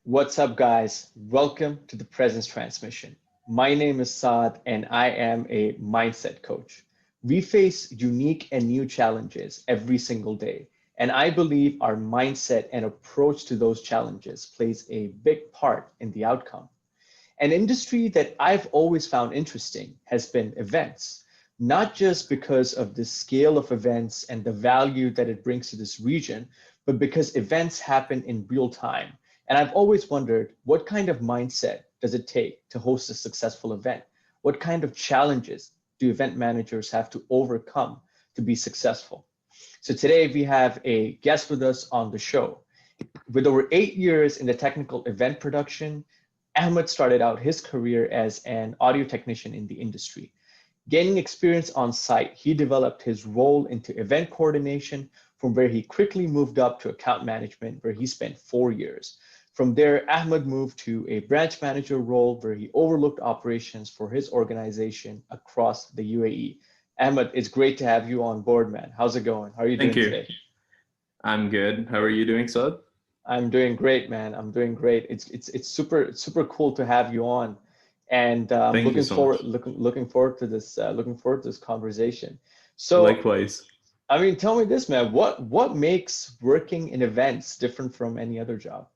What's up, guys? Welcome to the Presence Transmission. My name is Saad, and I am a mindset coach. We face unique and new challenges every single day, and I believe our mindset and approach to those challenges plays a big part in the outcome. An industry that I've always found interesting has been events, not just because of the scale of events and the value that it brings to this region, but because events happen in real time. And I've always wondered, what kind of mindset does it take to host a successful event? What kind of challenges do event managers have to overcome to be successful? So today we have a guest with us on the show. With over 8 years in the technical event production, Ahmed started out his career as an audio technician in the industry. Gaining experience on site, he developed his role into event coordination, from where he quickly moved up to account management, where he spent 4 years. From there, Ahmed moved to a branch manager role where he overlooked operations for his organization across the UAE. Ahmed, it's great to have you on board, man. How's it going? How are you Thank doing you. today? I'm good. How are you doing, Saad? I'm doing great, man. I'm doing great. It's super cool to have you on, and I'm Thank you looking so forward much. looking forward to this conversation. So, Likewise. I mean, tell me this, man. What makes working in events different from any other job?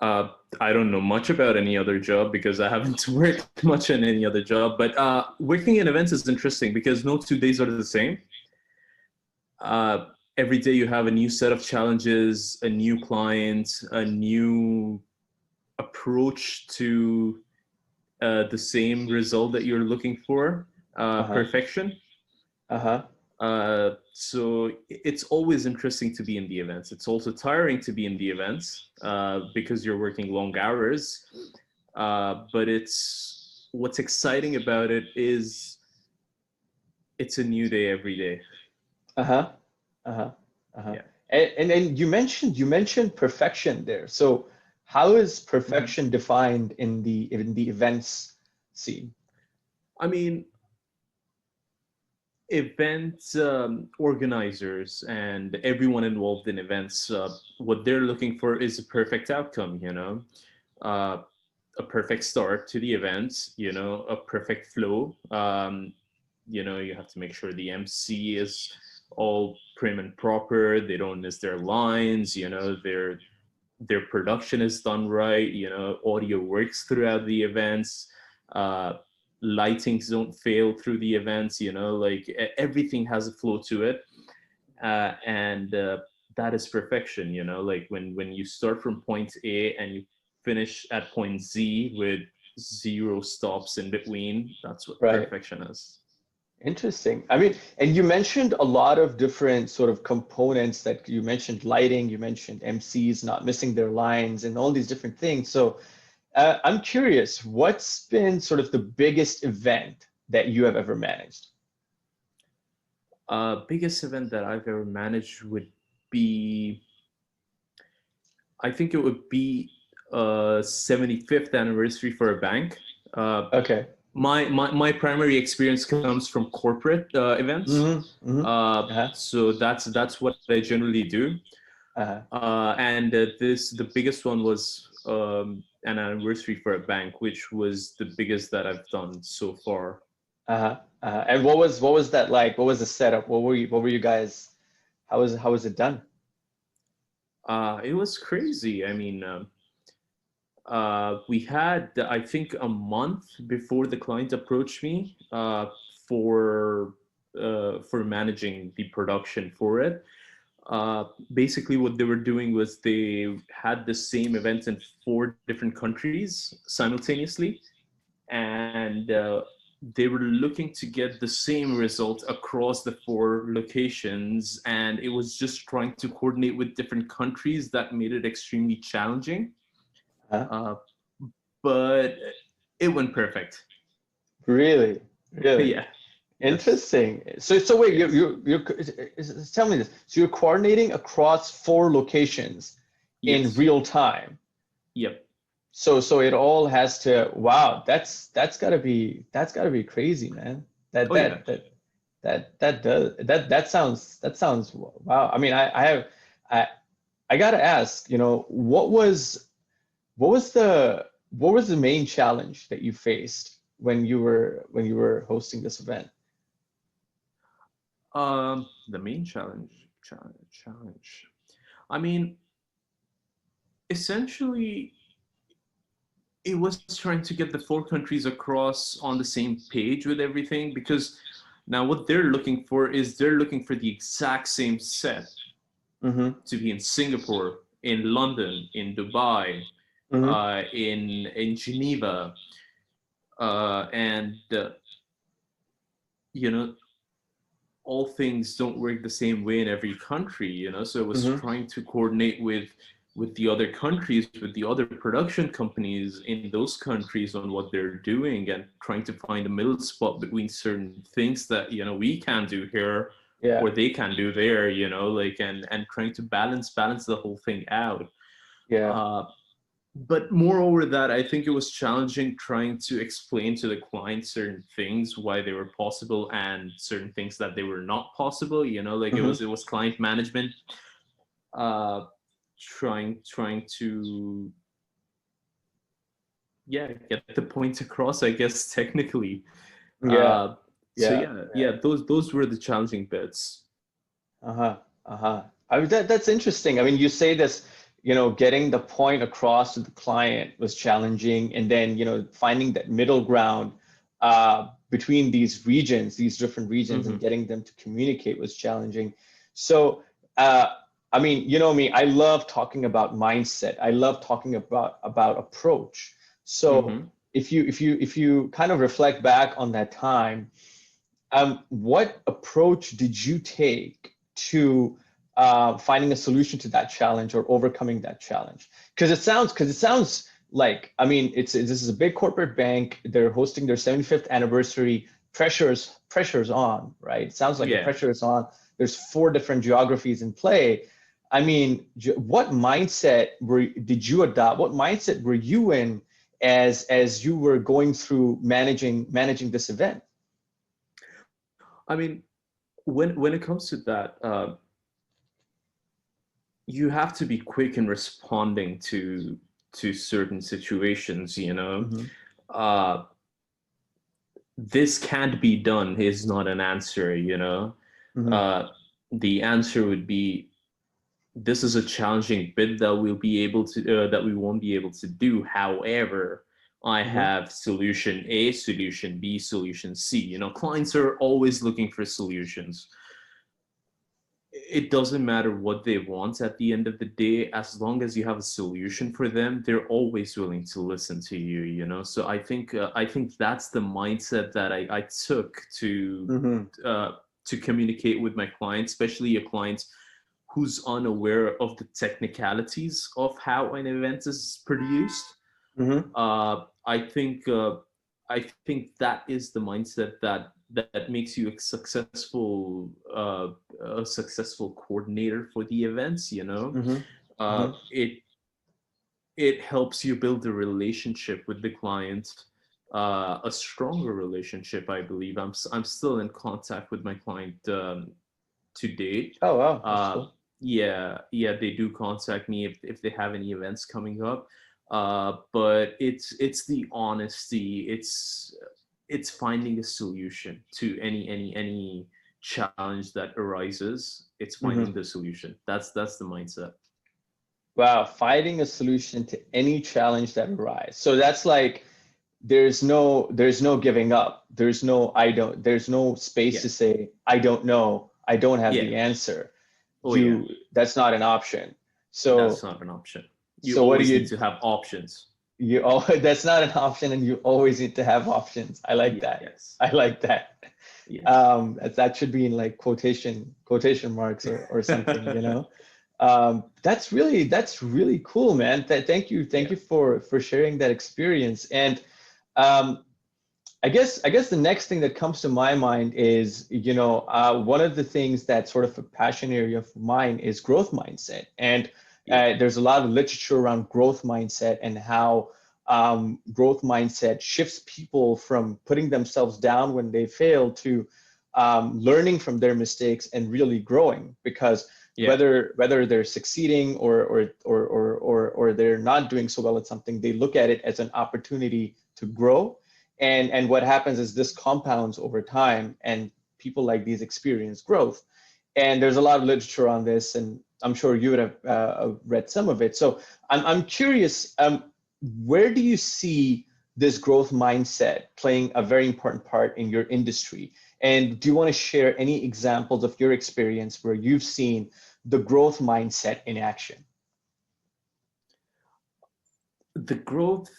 Uh, I don't know much about any other job because I haven't worked much in any other job, but working in events is interesting because no 2 days are the same. Uh, every day you have a new set of challenges, a new client, a new approach to the same result that you're looking for, Uh-huh. perfection. Uh-huh. So it's always interesting to be in the events. It's also tiring to be in the events because you're working long hours. But it's what's exciting about it is it's a new day every day. Uh-huh. Uh-huh. Uh-huh. Yeah. And you mentioned perfection there. So how is Mhm. perfection defined in the events scene? I mean, event organizers and everyone involved in events, what they're looking for is a perfect outcome, uh, a perfect start to the event, a perfect flow. You have to make sure the MC is all prim and proper. They don't miss their lines. Their production is done right. Audio works throughout the events. Uh, Lightings don't fail through the events. Like everything has a flow to it, and that is perfection. Like when you start from point A and you finish at point Z with zero stops in between, that's what Right. perfection is. Interesting. I mean, and you mentioned a lot of different sort of components that you mentioned lighting, you mentioned MCs not missing their lines and all these different things. So I'm curious, what's been sort of the biggest event that you have ever managed? Biggest event that I've ever managed would be, I think it would be 75th anniversary for a bank. Uh, Okay. my primary experience comes from corporate events. Mm-hmm. Mm-hmm. Uh-huh. So that's what I generally do. Uh-huh. And the biggest one was an anniversary for a bank, which was the biggest that I've done so far. Uh-huh. And what was that like? What was the setup? What were you guys? How was it done? It was crazy. I mean, we had, I think, a month before the client approached me for for managing the production for it. Uh, Basically, what they were doing was they had the same event in four different countries simultaneously, and they were looking to get the same result across the four locations, and it was just trying to coordinate with different countries that made it extremely challenging. Uh-huh. Uh, but it went perfect. Really? Really? Yeah. Yes. Interesting. So wait, you Yes. you you tell me this. So you're coordinating across four locations in Yes. real time. Yep. So it all has to, wow, that's gotta be crazy, man. That Oh yeah. that that that that does that sounds wow. I mean, I have I I gotta ask, what was the main challenge that you faced when you were hosting this event? The main challenge. I mean, essentially, it was trying to get the four countries across on the same page with everything, because now what they're looking for is they're looking for the exact same set Mm-hmm. to be in Singapore, in London, in Dubai, Mm-hmm. in Geneva, and you know, all things don't work the same way in every country, so it was Mm-hmm. trying to coordinate with the other countries, with the other production companies in those countries on what they're doing, and trying to find a middle spot between certain things that we can do here Yeah. or they can do there, like, and trying to balance the whole thing out. Yeah. uh, but moreover that, I think it was challenging trying to explain to the client certain things why they were possible and certain things that they were not possible, like Mm-hmm. it was client management, uh trying to, yeah, get the point across, I guess, technically. Yeah. So Yeah. yeah, those were the challenging bits. Uh-huh. Uh-huh. I mean, that's interesting. I mean, you say this, getting the point across to the client was challenging, and then, finding that middle ground between these different regions, and Hmm. getting them to communicate was challenging. So, uh, I mean, you know me, I love talking about mindset. I love talking about approach. So, Hmm. if you kind of reflect back on that time, what approach did you take to finding a solution to that challenge or overcoming that challenge? Because it sounds like, I mean, this is a big corporate bank. They're hosting their 75th anniversary. Pressure's on, right? It sounds like the Yeah. pressure is on. There's four different geographies in play. I mean, what mindset did you adopt? What mindset were you in as you were going through managing this event? I mean, when it comes to that, you have to be quick in responding to certain situations, Mm-hmm. uh this can't be done is not an answer, Mm-hmm. uh the answer would be, this is a challenging bit that we won't be able to do. However, I Mm-hmm. have solution A, solution B, solution C. Clients are always looking for solutions. It doesn't matter what they want at the end of the day. As long as you have a solution for them, they're always willing to listen to you, so I think that's the mindset that I took Mm-hmm. to communicate with my clients, especially a client who's unaware of the technicalities of how an event is produced. Mm-hmm. I think that is the mindset that makes you a successful coordinator for the events. Mm-hmm. Mm-hmm. It helps you build a relationship with the client, a stronger relationship. I believe I'm still in contact with my client to date. Oh wow, that's Uh, cool. yeah, they do contact me if they have any events coming up. But it's the honesty. It's finding a solution to any challenge that arises. It's Mm-hmm. finding the solution. That's the mindset. Wow, finding a solution to any challenge that arises. So that's like there's no giving up. There's no space Yeah, to say I don't know. I don't have yeah. the answer. Oh yeah, That's not an option. that's So not an option. You so what do always need you to have options. you oh that's not an option, and you always need to have options. I like that. Yes. I like that. Yeah. That should be in like quotation marks or something, that's really cool, man. Thank Yeah. you for sharing that experience. And um, I guess the next thing that comes to my mind is, one of the things that's sort of a passion area of mine is growth mindset. And Yeah. there's a lot of literature around growth mindset and how growth mindset shifts people from putting themselves down when they fail to learning from their mistakes and really growing. Because Yeah. whether they're succeeding or they're not doing so well at something, they look at it as an opportunity to grow. And what happens is this compounds over time, and people like these experience growth. And there's a lot of literature on this, and I'm sure you would have read some of it. So I'm curious, where do you see this growth mindset playing a very important part in your industry? And do you want to share any examples of your experience where you've seen the growth mindset in action? The growth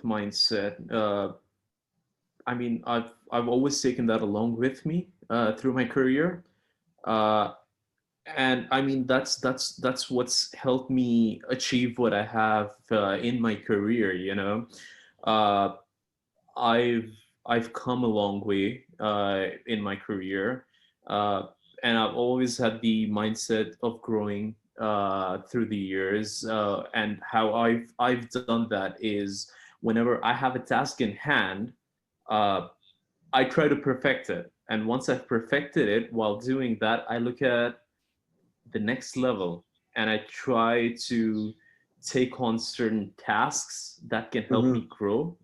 mindset. I mean, I've always taken that along with me through my career, uh, and I mean that's what's helped me achieve what I have in my career. Uh, I've I've come a long way in my career, uh, and I've always had the mindset of growing through the years. And how I've done that is whenever I have a task in hand, uh, I try to perfect it. And once I've perfected it, while doing that, I look at the next level and I try to take on certain tasks that can help Mm-hmm, me grow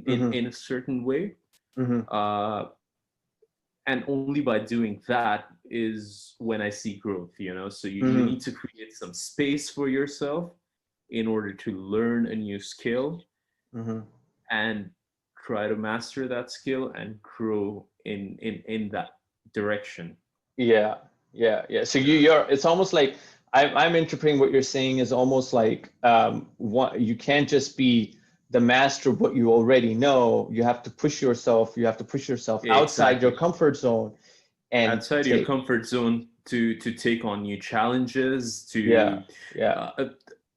mm-hmm, in a certain way. mm-hmm, uh, and only by doing that is when I see growth, so you mm-hmm, need to create some space for yourself in order to learn a new skill mm-hmm. and try to master that skill and grow in that direction. Yeah, yeah. So Yeah, it's almost like I'm interpreting what you're saying is almost like you can't just be the master of what you already know. You have to push yourself. You have to push yourself outside your exactly. comfort zone and Outside your take. comfort zone to take on new challenges, Yeah, to yeah. uh,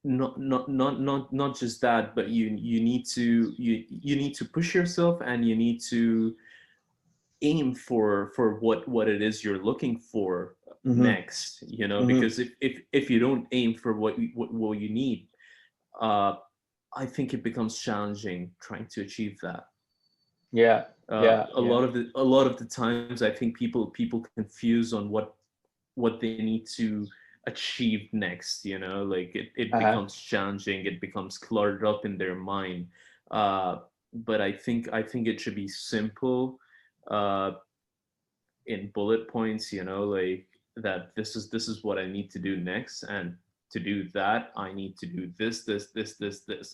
not just that, but you need to push yourself, and you need to aim for what it is you're looking for Mm-hmm, next, mm-hmm. because if you don't aim for what you need, uh I think it becomes challenging trying to achieve that. Yeah, yeah, yeah. A lot of the times I think people confuse on what they need to achieve next, like it Uh-huh. becomes challenging, it becomes cluttered up in their mind. But I think it should be simple, uh, in bullet points, like that this is what I need to do next, and to do that I need to do this,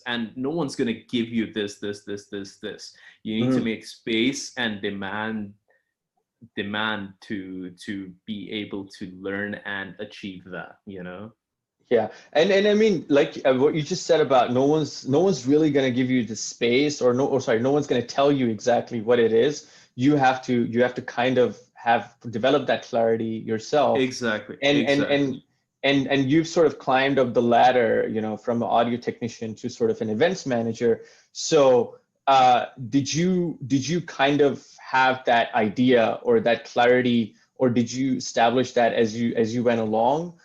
and no one's going to give you this. You need to Mm-hmm. make space and demand to be able to learn and achieve that. Yeah, and I mean, like what you just said about no one's really gonna give you the space, or sorry, no one's gonna tell you exactly what it is. You have to kind of have develop that clarity yourself, Exactly, and and exactly. and and you've sort of climbed up the ladder, from an audio technician to sort of an events manager. So, did you kind of have that idea or that clarity, or did you establish that as you went along?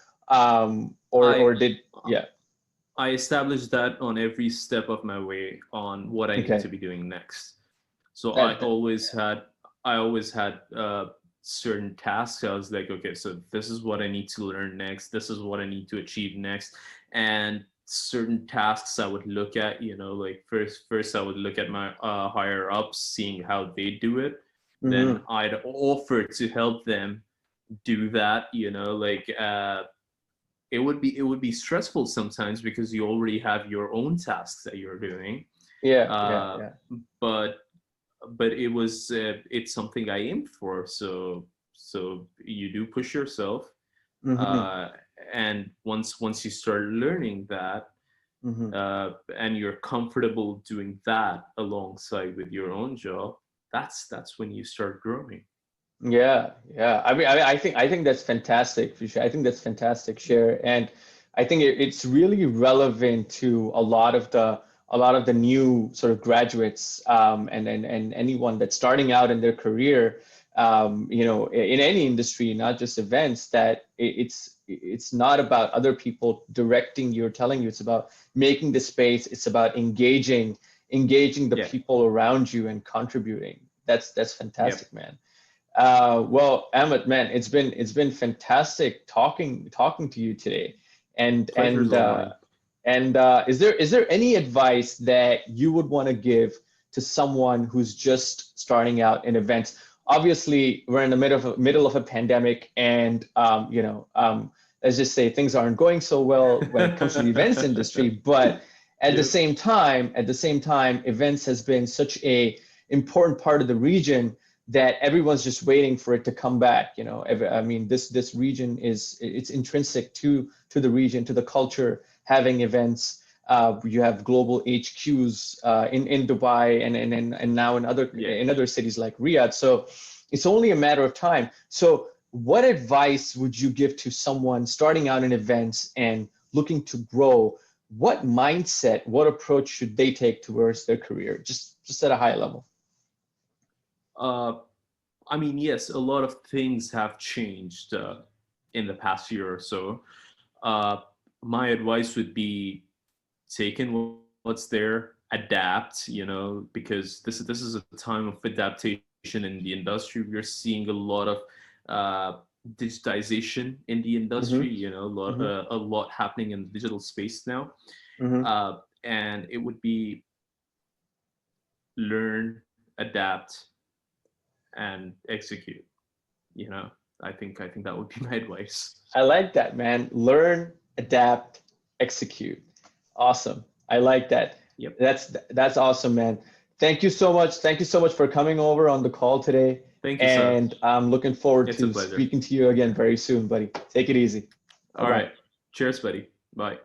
Or I did yeah. I established that on every step of my way on what I need Okay. to be doing next. So That I always had certain tasks. I was like, okay, so this is what I need to learn next. This is what I need to achieve next. And certain tasks I would look at, like first I would look at my higher ups, seeing how they do it. Then mm-hmm, I'd offer to help them do that, like it would be stressful sometimes because you already have your own tasks that you're doing. yeah, yeah, uh, yeah. but it's something I aimed for. So you do push yourself, Mm-hmm, uh, and once you start learning that, mm-hmm. and you're comfortable doing that alongside with your own job, that's when you start growing. Yeah, yeah. I think that's fantastic, Fisher. I think that's fantastic, share, and I think it's really relevant to a lot of the new sort of graduates, and anyone that's starting out in their career, in any industry, not just events. That it's not about other people directing you or telling you. It's about making the space. It's about engaging the Yeah. people around you and contributing. That's Yep. fantastic, man. Well, Ahmed, man, it's been fantastic talking to you today. And Pleasure's all mine. is there any advice that you would want to give to someone who's just starting out in events? Obviously, we're in the middle of a pandemic, and let's just say things aren't going so well when it comes to the events industry. But Yep. at the same time, events has been such a important part of the region that everyone's just waiting for it to come back. I mean, this region it's intrinsic to the region, to the culture, having events. You have global HQs in Dubai and now Yeah. in other cities like Riyadh. So it's only a matter of time. So what advice would you give to someone starting out in events and looking to grow? What mindset, what approach should they take towards their career? Just at a high level. Uh, I mean, yes, a lot of things have changed in the past year or so. Uh, my advice would be take in what's there, adapt, because this is a time of adaptation in the industry. We're seeing a lot of digitization in the industry, Mm-hmm. Mm-hmm. a lot happening in the digital space now. Mm-hmm. And it would be learn, adapt, and execute. You know, I think that would be my advice. I like that, man. Learn, adapt, execute. Awesome. I like that. Yep. That's awesome, man. Thank you so much. Thank you so much for coming over on the call today. Thank you, sir. And I'm looking forward It's a to pleasure. speaking to you again very soon, buddy. Take it easy. All Bye-bye. right. Cheers, buddy. Bye.